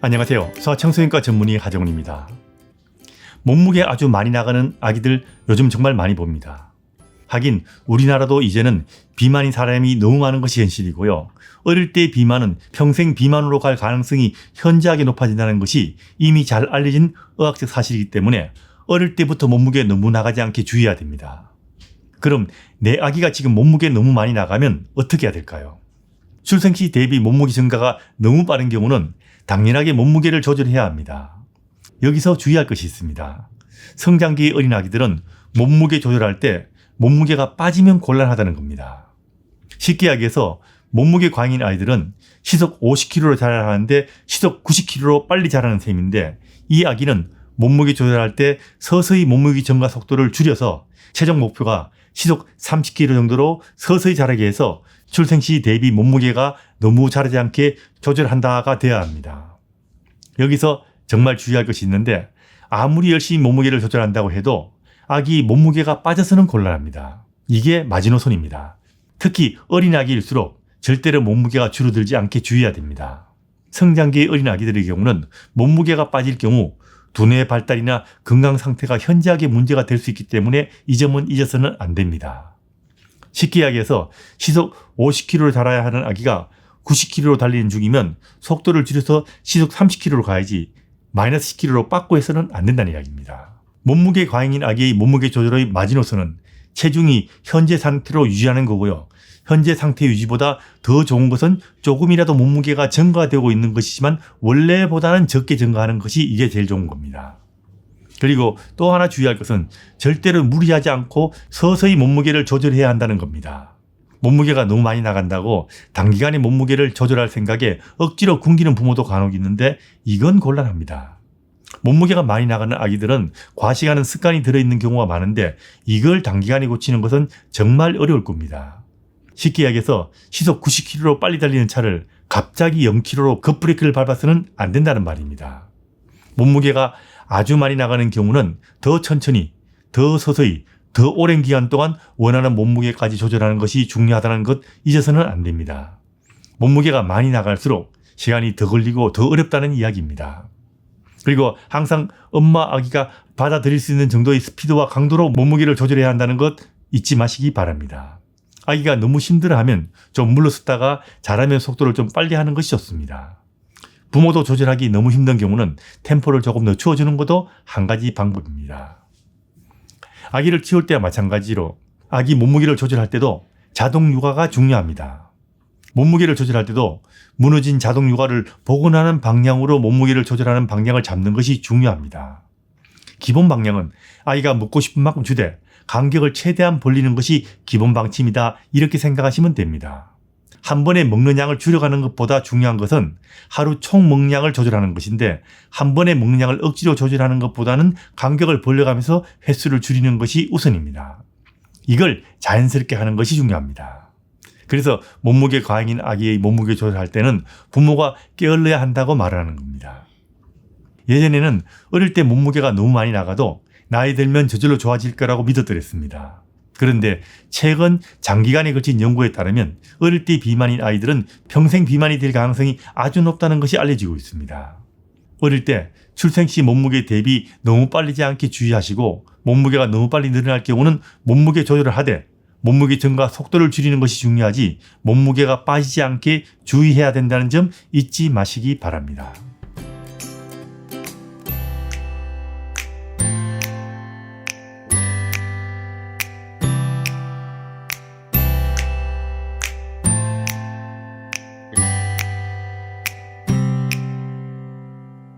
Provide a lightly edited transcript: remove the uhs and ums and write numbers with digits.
안녕하세요. 소아청소년과 전문의 하정훈입니다. 몸무게 아주 많이 나가는 아기들 요즘 정말 많이 봅니다. 하긴 우리나라도 이제는 비만인 사람이 너무 많은 것이 현실이고요. 어릴 때 비만은 평생 비만으로 갈 가능성이 현저하게 높아진다는 것이 이미 잘 알려진 의학적 사실이기 때문에 어릴 때부터 몸무게 너무 나가지 않게 주의해야 됩니다. 그럼 내 아기가 지금 몸무게 너무 많이 나가면 어떻게 해야 될까요? 출생 시 대비 몸무게 증가가 너무 빠른 경우는 당연하게 몸무게를 조절해야 합니다. 여기서 주의할 것이 있습니다. 성장기 어린 아기들은 몸무게 조절할 때 몸무게가 빠지면 곤란하다는 겁니다. 쉽게 이야기해서 몸무게 과잉인 아이들은 시속 50kg로 자라야 하는데 시속 90kg로 빨리 자라는 셈인데, 이 아기는 몸무게 조절할 때 서서히 몸무게 증가 속도를 줄여서 최종 목표가 시속 30kg 정도로 서서히 자라게 해서 출생 시 대비 몸무게가 너무 자라지 않게 조절한다가 되어야 합니다. 여기서 정말 주의할 것이 있는데, 아무리 열심히 몸무게를 조절한다고 해도 아기 몸무게가 빠져서는 곤란합니다. 이게 마지노선입니다. 특히 어린 아기일수록 절대로 몸무게가 줄어들지 않게 주의해야 됩니다. 성장기 어린 아기들의 경우는 몸무게가 빠질 경우 두뇌 발달이나 건강 상태가 현저하게 문제가 될 수 있기 때문에 이 점은 잊어서는 안 됩니다. 쉽게 이야기해서 시속 50km로 자라야 하는 아기가 90km로 달리는 중이면 속도를 줄여서 시속 30km로 가야지 마이너스 10km로 빠꾸 해서는 안 된다는 이야기입니다. 몸무게 과잉인 아기의 몸무게 조절의 마지노선은 체중이 현재 상태로 유지하는 거고요. 현재 상태 유지보다 더 좋은 것은 조금이라도 몸무게가 증가되고 있는 것이지만 원래보다는 적게 증가하는 것이 이게 제일 좋은 겁니다. 그리고 또 하나 주의할 것은 절대로 무리하지 않고 서서히 몸무게를 조절해야 한다는 겁니다. 몸무게가 너무 많이 나간다고 단기간에 몸무게를 조절할 생각에 억지로 굶기는 부모도 간혹 있는데 이건 곤란합니다. 몸무게가 많이 나가는 아기들은 과식하는 습관이 들어있는 경우가 많은데 이걸 단기간에 고치는 것은 정말 어려울 겁니다. 쉽게 이야기해서 시속 90km로 빨리 달리는 차를 갑자기 0km로 급브레이크를 밟아서는 안 된다는 말입니다. 몸무게가 아주 많이 나가는 경우는 더 천천히, 더 서서히, 더 오랜 기간 동안 원하는 몸무게까지 조절하는 것이 중요하다는 것 잊어서는 안 됩니다. 몸무게가 많이 나갈수록 시간이 더 걸리고 더 어렵다는 이야기입니다. 그리고 항상 엄마 아기가 받아들일 수 있는 정도의 스피드와 강도로 몸무게를 조절해야 한다는 것 잊지 마시기 바랍니다. 아기가 너무 힘들어하면 좀 물러섰다가 잘하면 속도를 좀 빨리 하는 것이 좋습니다. 부모도 조절하기 너무 힘든 경우는 템포를 조금 늦춰주는 것도 한 가지 방법입니다. 아기를 키울 때와 마찬가지로 아기 몸무게를 조절할 때도 자동 육아가 중요합니다. 몸무게를 조절할 때도 무너진 자동 육아를 복원하는 방향으로 몸무게를 조절하는 방향을 잡는 것이 중요합니다. 기본 방향은 아이가 먹고 싶은 만큼 주되 간격을 최대한 벌리는 것이 기본 방침이다, 이렇게 생각하시면 됩니다. 한 번에 먹는 양을 줄여가는 것보다 중요한 것은 하루 총 먹량을 조절하는 것인데, 한 번에 먹는 양을 억지로 조절하는 것보다는 간격을 벌려가면서 횟수를 줄이는 것이 우선입니다. 이걸 자연스럽게 하는 것이 중요합니다. 그래서 몸무게 과잉인 아기의 몸무게 조절할 때는 부모가 게을러야 한다고 말하는 겁니다. 예전에는 어릴 때 몸무게가 너무 많이 나가도 나이 들면 저절로 좋아질 거라고 믿어드렸습니다. 그런데 최근 장기간에 걸친 연구에 따르면 어릴 때 비만인 아이들은 평생 비만이 될 가능성이 아주 높다는 것이 알려지고 있습니다. 어릴 때 출생 시 몸무게 대비 너무 빠르지 않게 주의하시고, 몸무게가 너무 빨리 늘어날 경우는 몸무게 조절을 하되 몸무게 증가 속도를 줄이는 것이 중요하지 몸무게가 빠지지 않게 주의해야 된다는 점 잊지 마시기 바랍니다.